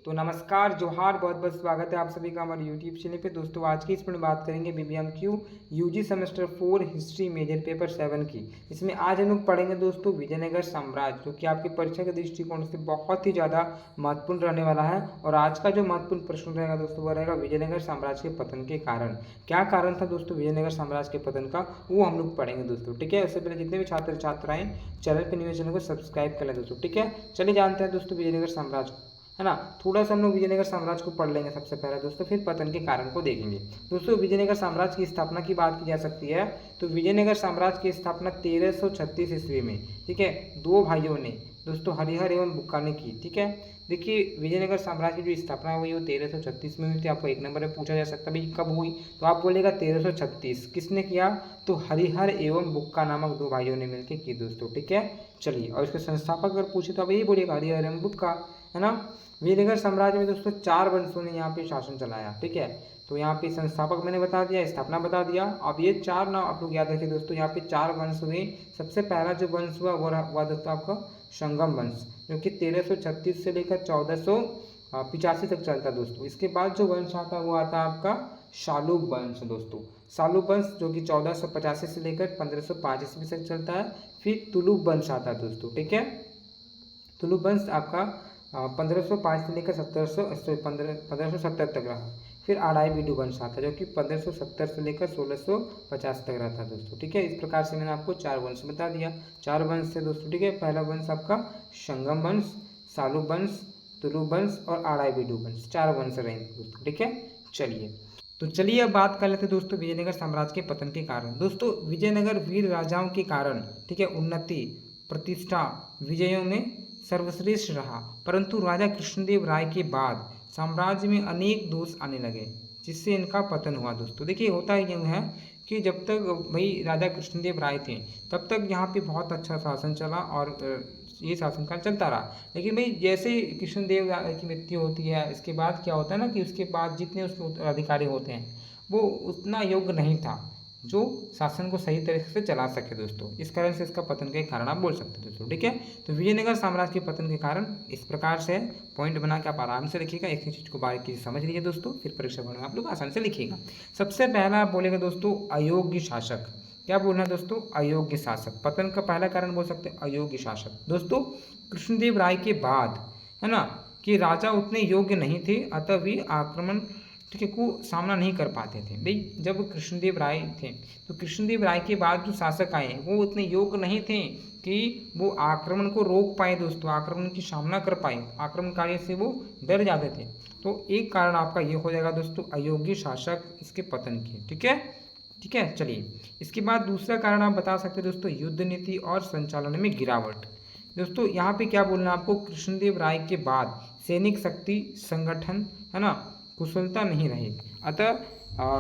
तो नमस्कार, जोहार, बहुत बहुत स्वागत है आप सभी का हमारे यूट्यूब चैनल पे। दोस्तों आज की इसमें बात करेंगे BBMQ UG semester 4 history major paper 7 की। इसमें आज हम लोग पढ़ेंगे दोस्तों विजयनगर साम्राज्य, जो कि आपकी परीक्षा के दृष्टिकोण से बहुत ही ज़्यादा महत्वपूर्ण रहने वाला है। और आज का जो महत्वपूर्ण प्रश्न रहेगा दोस्तों वो रहेगा विजयनगर साम्राज्य के पतन के कारण। क्या कारण था दोस्तों विजयनगर साम्राज्य के पतन का, वो हम लोग पढ़ेंगे दोस्तों। ठीक है, उससे पहले जितने भी छात्र छात्राएं चैनल पर न्यू चैनल को सब्सक्राइब कर लें दोस्तों। ठीक है, चलिए जानते हैं दोस्तों विजयनगर साम्राज्य, है ना। थोड़ा सा हम लोग विजयनगर साम्राज्य को पढ़ लेंगे सबसे पहले दोस्तों, फिर पतन के कारण को देखेंगे। दोस्तों विजयनगर साम्राज्य की स्थापना की बात की जा सकती है तो विजयनगर साम्राज्य की स्थापना 1336 ईस्वी में, ठीक है, दो भाइयों ने दोस्तों हरिहर एवं बुक्का ने की। ठीक है, देखिए विजयनगर साम्राज्य की जो स्थापना हुई वो 1336 में हुई थी। आपको एक नंबर में पूछा जा सकता है भाई कब हुई, तो आप बोलेगा 1336। किसने किया, तो हरिहर एवं बुक्का नामक दो भाइयों ने मिलकर की दोस्तों। ठीक है, चलिए, और इसके संस्थापक अगर पूछे तो आप यही बोलिएगा हरिहर एवं बुक्का, है ना। विजयनगर साम्राज्य में दोस्तों 4 वंशों ने यहाँ पे शासन चलाया। ठीक है, तो यहाँ पे संस्थापक मैंने बता दिया, स्थापना बता दिया। अब ये 4 नाम आप लोग याद रखिए दोस्तों, यहाँ पे 4 वंश हुए। सबसे पहला जो वंश हुआ वो हुआ दोस्तों आपका संगम वंश, जो कि 1336 से लेकर 1485 तक चलता दोस्तों। इसके बाद जो वंश आता वो आता आपका शालूब वंश दोस्तों। शालूब वंश जो कि 1485 से लेकर 1505 ईस्वी तक चलता है। फिर तुलुक वंश आता है दोस्तों। ठीक है, तुलुक वंश आपका 1505 से लेकर 1570 तक रहा। फिर अराइवीडु वंश आता है जो कि 1570 से लेकर 1650 तक रहता है दोस्तों। ठीक है, इस प्रकार से मैंने आपको 4 वंश बता दिया। 4 वंश से दोस्तों। ठीक है, पहला वंश आपका संगम वंश, शालूब वंश, तुलुक वंश और अराइवीडु वंश, 4 वंश रहेंगे दोस्तों। ठीक है, चलिए अब बात कर लेते हैं दोस्तों विजयनगर साम्राज्य के पतन के कारण। दोस्तों विजयनगर वीर राजाओं के कारण, ठीक है, उन्नति, प्रतिष्ठा, विजयों में सर्वश्रेष्ठ रहा। परंतु राजा कृष्णदेव राय के बाद साम्राज्य में अनेक दोष आने लगे, जिससे इनका पतन हुआ दोस्तों। देखिए होता ही यूँ है कि जब तक भाई राजा कृष्णदेव राय थे तब तक यहाँ पे बहुत अच्छा शासन चला और ये शासनकाल चलता रहा। लेकिन भाई जैसे ही कृष्णदेव राय की मृत्यु होती है, इसके बाद क्या होता है ना कि उसके बाद जितने उसके उत्तराधिकारी होते हैं वो उतना योग्य नहीं था जो शासन को सही तरीके से चला सके दोस्तों। इस कारण से इसका पतन के कारण आप बोल सकते हैं दोस्तों। ठीक है, तो विजयनगर साम्राज्य के पतन के कारण इस प्रकार से पॉइंट बना के आप आराम से लिखिएगा, एक चीज़ को बारीकी से समझ लीजिए दोस्तों, फिर परीक्षा में आप लोग आसानी से लिखिएगा। सबसे पहला आप बोलेगा दोस्तों अयोग्य शासक। क्या बोलना है दोस्तों, अयोग्य शासक। पतन का पहला कारण बोल सकते हैं अयोग्य शासक दोस्तों। कृष्णदेव राय के बाद, है ना, कि राजा उतने योग्य नहीं थे, अतः भी आक्रमण, ठीक है, को सामना नहीं कर पाते थे। भाई जब कृष्णदेव राय थे तो कृष्णदेव राय के बाद जो शासक आए वो उतने योग्य नहीं थे कि वो आक्रमण को रोक पाए दोस्तों, आक्रमण की सामना कर पाए, आक्रमणकारी से वो डर जाते थे। तो एक कारण आपका ये हो जाएगा दोस्तों अयोग्य शासक इसके पतन के। ठीक है, चलिए इसके बाद दूसरा कारण आप बता सकते हैं दोस्तों युद्ध नीति और संचालन में गिरावट। दोस्तों यहाँ पे क्या बोलना है आपको, कृष्णदेव राय के बाद सैनिक शक्ति, संगठन, है ना, कुशलता नहीं रही, अतः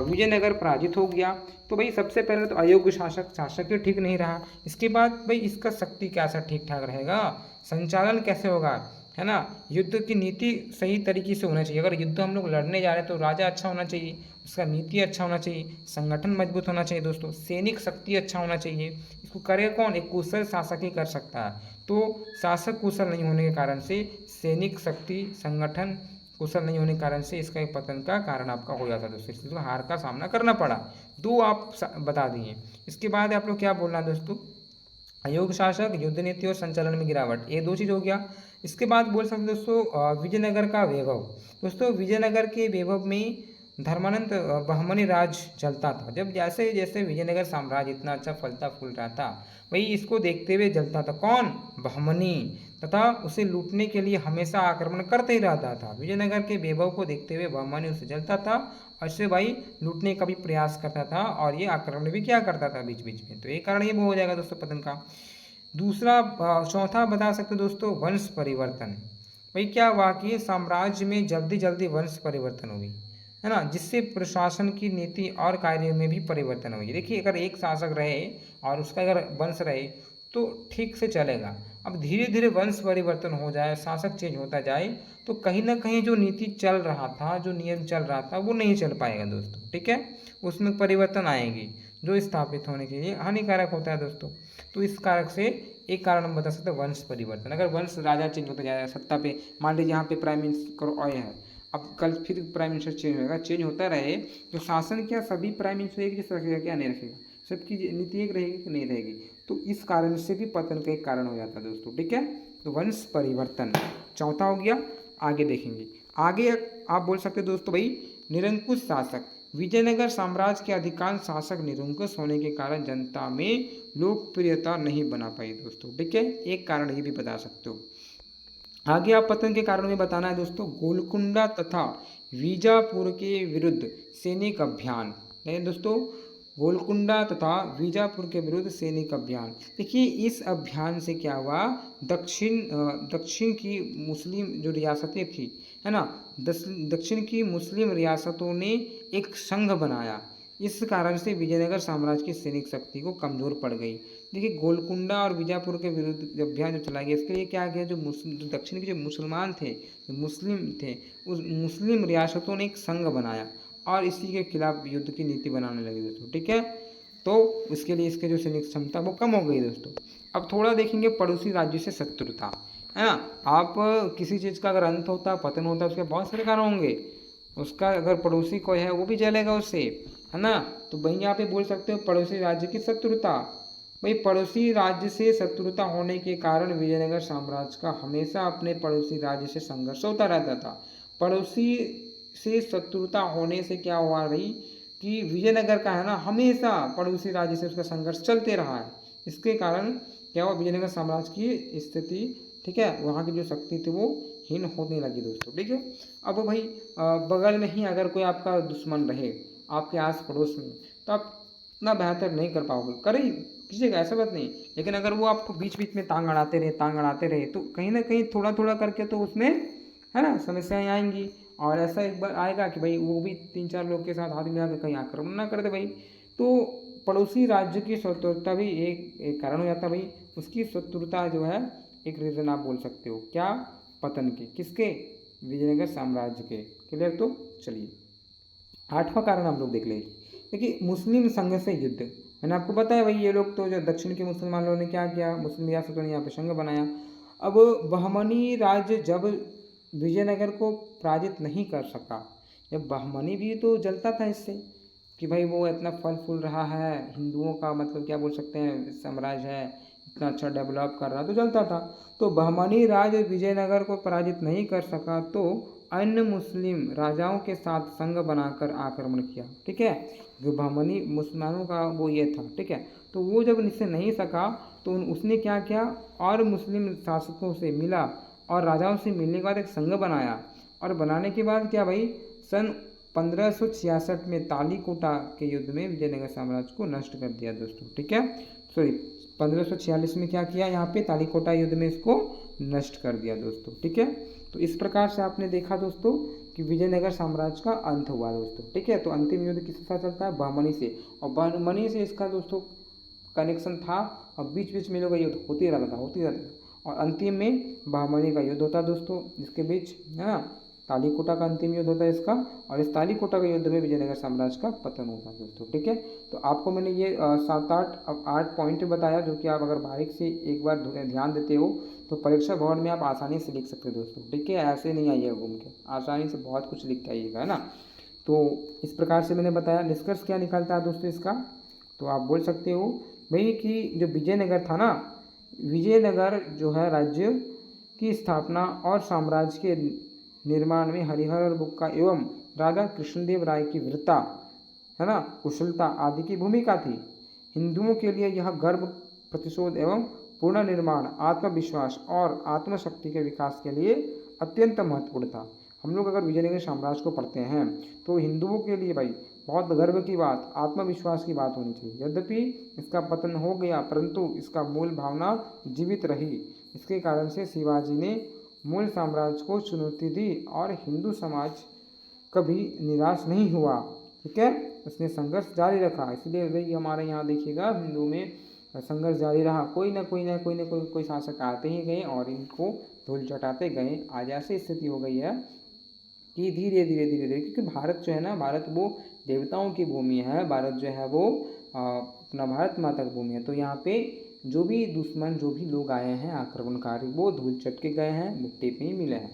विजयनगर पराजित हो गया। तो भाई सबसे पहले तो अयोग्य शासक ही ठीक नहीं रहा। इसके बाद भाई इसका शक्ति कैसा ठीक ठाक रहेगा, संचालन कैसे होगा, है ना, युद्ध की नीति सही तरीके से होना चाहिए। अगर युद्ध हम लोग लड़ने जा रहे हैं तो राजा अच्छा होना चाहिए, उसका नीति अच्छा होना चाहिए, संगठन मजबूत होना चाहिए दोस्तों, सैनिक शक्ति अच्छा होना चाहिए। इसको करे कौन, एक कुशल शासक ही कर सकता है। तो शासक कुशल नहीं होने के कारण से, सैनिक शक्ति, संगठन कुशल नहीं होने के कारण से इसका एक पतन का कारण आपका हो जाता है दोस्तों। इसलिए हार का सामना करना पड़ा। 2 आप बता दिए। इसके बाद आप लोग क्या बोलना है दोस्तों, अयोग्य शासक, युद्ध नीति और संचालन में गिरावट, ये 2 चीज़ हो गया। इसके बाद बोल सकते दोस्तों विजयनगर का वैभव। दोस्तों विजयनगर के वैभव में धर्मानंद बहमनी राज चलता था। जब जैसे जैसे विजयनगर साम्राज्य इतना अच्छा फलता फूल रहा था, वही इसको देखते हुए जलता था कौन, बहमनी, तथा उसे लूटने के लिए हमेशा आक्रमण करते ही रहता था। विजयनगर के वैभव को देखते हुए बहमनी उसे जलता था और इसे भाई लूटने का भी प्रयास करता था और ये आक्रमण भी क्या करता था बीच बीच में। तो एक कारण ये हो जाएगा दोस्तों पतन का। दूसरा चौथा बता सकते दोस्तों वंश परिवर्तन। भाई क्या हुआ कि साम्राज्य में जल्दी जल्दी वंश परिवर्तन हुई, है ना, जिससे प्रशासन की नीति और कार्य में भी परिवर्तन हुई। देखिए अगर एक शासक रहे और उसका अगर वंश रहे तो ठीक से चलेगा। अब धीरे धीरे वंश परिवर्तन हो जाए, शासक चेंज होता जाए, तो कहीं ना कहीं जो नीति चल रहा था, जो नियम चल रहा था, वो नहीं चल पाएगा दोस्तों। ठीक है, उसमें परिवर्तन आएगी जो स्थापित होने के लिए हानिकारक होता है दोस्तों। तो इस कारक से एक कारण हम बता सकते हैं वंश परिवर्तन। अगर वंश राजा चेंज होता जाएगा सत्ता पे, मान लीजिए यहाँ पे प्राइम मिनिस्टर आए हैं, अब कल फिर प्राइम मिनिस्टर चेंज होगा, चेंज होता रहे तो शासन क्या सभी प्राइम मिनिस्टर एक जैसा रखेगा क्या? नहीं रखेगा। सबकी नीति एक रहेगी कि नहीं रहेगी? तो इस कारण से भी पतन का एक कारण हो जाता है दोस्तों। ठीक है, तो वंश परिवर्तन चौथा हो गया। आगे देखेंगे, आगे आप बोल सकते हैं दोस्तों भाई निरंकुश शासक। विजयनगर साम्राज्य के अधिकांश शासक निरंकुश होने के कारण जनता में लोकप्रियता नहीं बना पाई दोस्तों। ठीक है, एक कारण ये भी बता सकते हो। आगे आप पतन के कारण में बताना है दोस्तों गोलकुंडा तथा बीजापुर के विरुद्ध सैनिक अभियान। नहीं दोस्तों, गोलकुंडा तथा बीजापुर के विरुद्ध सैनिक अभियान। देखिए इस अभियान से क्या हुआ, दक्षिण की मुस्लिम जो रियासतें थी, है ना, दक्षिण की मुस्लिम रियासतों ने एक संघ बनाया। इस कारण से विजयनगर साम्राज्य की सैनिक शक्ति को कमजोर पड़ गई। देखिए गोलकुंडा और बीजापुर के विरुद्ध अभियान जो चलाया गया, इसके लिए क्या किया, जो दक्षिण के जो मुसलमान थे, जो मुस्लिम थे, उस मुस्लिम रियासतों ने एक संघ बनाया और इसी के खिलाफ युद्ध की नीति बनाने लगे दोस्तों। ठीक है, तो इसके लिए इसके जो सैनिक क्षमता वो कम हो गई दोस्तों। अब थोड़ा देखेंगे पड़ोसी राज्य से शत्रुता, है ना। आप किसी चीज़ का अगर अंत होता है, पतन होता है, उसके बहुत सारे कारण होंगे। उसका अगर पड़ोसी कोई है वो भी जलेगा उससे, है ना। तो वहीं यहाँ पे बोल सकते हो पड़ोसी राज्य की शत्रुता। भाई पड़ोसी राज्य से शत्रुता होने के कारण विजयनगर साम्राज्य का हमेशा अपने पड़ोसी राज्य से संघर्ष होता रहता था। पड़ोसी से शत्रुता होने से क्या हुआ भाई कि विजयनगर का है ना हमेशा पड़ोसी राज्य से उसका संघर्ष चलते रहा है। इसके कारण क्या हुआ, विजयनगर साम्राज्य की स्थिति, ठीक है, वहाँ की जो शक्ति थी वो हीन होने लगी दोस्तों। ठीक है, अब भाई बगल में ही अगर कोई आपका दुश्मन रहे आपके आस पड़ोस में, तो आप इतना बेहतर नहीं कर पाओगे, कर ही कीजिएगा, ऐसा बात नहीं। लेकिन अगर वो आपको बीच बीच में टांग अड़ाते रहे तो कहीं ना कहीं थोड़ा थोड़ा करके तो उसमें, है ना, समस्याएं आएंगी। और ऐसा एक बार आएगा कि भाई वो भी 3-4 लोग के साथ हाथ मिला के कहीं आक्रमण ना कर दे भाई। तो पड़ोसी राज्य की शत्रुता भी एक कारण हो जाता है भाई। उसकी शत्रुता जो है एक रीज़न आप बोल सकते हो क्या, पतन के, किसके, विजयनगर साम्राज्य के। क्लियर, तो चलिए आठवां कारण हम लोग देख लेंगे। देखिए मुस्लिम संघ से युद्ध, मैंने आपको बताया भाई ये लोग तो जो दक्षिण के मुसलमान लोगों ने क्या किया, मुस्लिम रियासतों ने यहाँ पे संघ बनाया। अब बहमनी राज्य जब विजयनगर को पराजित नहीं कर सका, जब बहमनी भी तो जलता था इससे कि भाई वो इतना फल फूल रहा है, हिंदुओं का मतलब क्या बोल सकते हैं साम्राज्य है, इतना अच्छा डेवलप कर रहा, तो जलता था। तो बहमनी राज विजयनगर को पराजित नहीं कर सका तो अन्य मुस्लिम राजाओं के साथ संघ बनाकर आक्रमण किया। ठीक है, जो बहमनी मुसलमानों का वो ये था। ठीक है, तो वो जब इससे नहीं सका तो उसने क्या किया, और मुस्लिम शासकों से मिला और राजाओं से मिलने के बाद एक संघ बनाया। और बनाने के बाद क्या भाई, सन 1566 में तालीकोटा के युद्ध में विजयनगर साम्राज्य को नष्ट कर दिया दोस्तों। ठीक है, सॉरी 1546 में क्या किया, यहाँ पे तालीकोटा युद्ध में इसको नष्ट कर दिया दोस्तों। ठीक है, तो इस प्रकार से आपने देखा दोस्तों कि विजयनगर साम्राज्य का अंत हुआ दोस्तों। ठीक है, तो अंतिम युद्ध किसके साथ चलता है, बहमनी से, और बहमनी से इसका दोस्तों कनेक्शन था, और बीच बीच में लोग युद्ध होते रहता था, और अंतिम में बहमनी का युद्ध होता है दोस्तों, जिसके बीच, है ना, तालीकोटा का अंतिम युद्ध होता है इसका, और इस तालीकोटा के युद्ध में विजयनगर साम्राज्य का पतन होता है दोस्तों। ठीक है, तो आपको मैंने ये 7-8 पॉइंट बताया, जो कि आप अगर बारीक से एक बार ध्यान देते हो तो परीक्षा बोर्ड में आप आसानी से लिख सकते हो दोस्तों। ठीक है, ऐसे नहीं आइएगा घूम के, आसानी से बहुत कुछ लिख के आइएगा, है ना। तो इस प्रकार से मैंने बताया। निष्कर्ष क्या निकलता है दोस्तों इसका, तो आप बोल सकते हो भाई कि जो विजयनगर था ना, विजयनगर जो है राज्य की स्थापना और साम्राज्य के निर्माण में हरिहर और बुक्का एवं राजा कृष्णदेव राय की वीरता, है ना, कुशलता आदि की भूमिका थी। हिंदुओं के लिए यह गर्व, प्रतिशोध एवं पुनर्निर्माण, आत्मविश्वास और आत्मशक्ति के विकास के लिए अत्यंत महत्वपूर्ण था। हम लोग अगर विजयनगर साम्राज्य को पढ़ते हैं तो हिंदुओं के लिए भाई बहुत गर्व की बात, आत्मविश्वास की बात होनी चाहिए। यद्यपि इसका पतन हो गया परंतु इसका मूल भावना जीवित रही। इसके कारण से शिवाजी ने मूल साम्राज्य को चुनौती दी और हिंदू समाज कभी निराश नहीं हुआ। ठीक है, उसने संघर्ष जारी रखा। इसलिए भाई हमारे यहाँ देखिएगा हिंदू में संघर्ष जारी रहा, कोई शासक आते ही गए और इनको धूल चटाते गए। आज ऐसी स्थिति हो गई है कि धीरे धीरे क्योंकि भारत जो है ना, भारत वो देवताओं की भूमि है, भारत जो है वो अपना भारत माता की भूमि है। तो यहाँ पे जो भी दुश्मन, जो भी लोग आए हैं आक्रमणकारी, वो धूल चट के गए हैं, मिट्टी पे ही मिले हैं।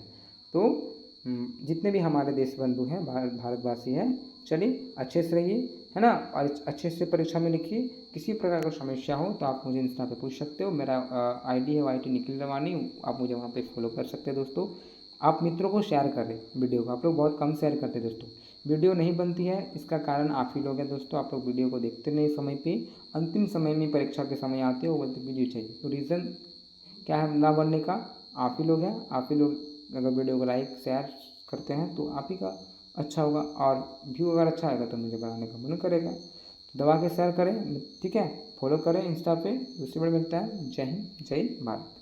तो जितने भी हमारे देश बंधु हैं, भारतवासी हैं, चलिए अच्छे से रहिए, है ना, और अच्छे से परीक्षा में लिखिए। किसी प्रकार का समस्या हो तो आप मुझे इंस्टा पे पूछ सकते हो। मेरा आईडी है YT निखिल रवानी, आप मुझे वहाँ पे फॉलो कर सकते हैं दोस्तों। आप मित्रों को शेयर करें वीडियो को, आप लोग बहुत कम शेयर करते हैं दोस्तों। वीडियो नहीं बनती है, इसका कारण आप ही लोग हैं दोस्तों। आप लोग वीडियो को देखते नहीं समय पे, अंतिम समय में परीक्षा के समय आते हो बोलते वीडियो चाहिए। तो रीज़न क्या है ना बनने का? आप ही लोग हैं। आप ही लोग अगर वीडियो को लाइक शेयर करते हैं तो आप ही का अच्छा होगा, और व्यू अगर अच्छा आएगा तो मुझे बनाने का मन करेगा। दबा के शेयर करें, ठीक है, फॉलो करें इंस्टा पे। दूसरी बार मिलता है। जय हिंद, जय भारत।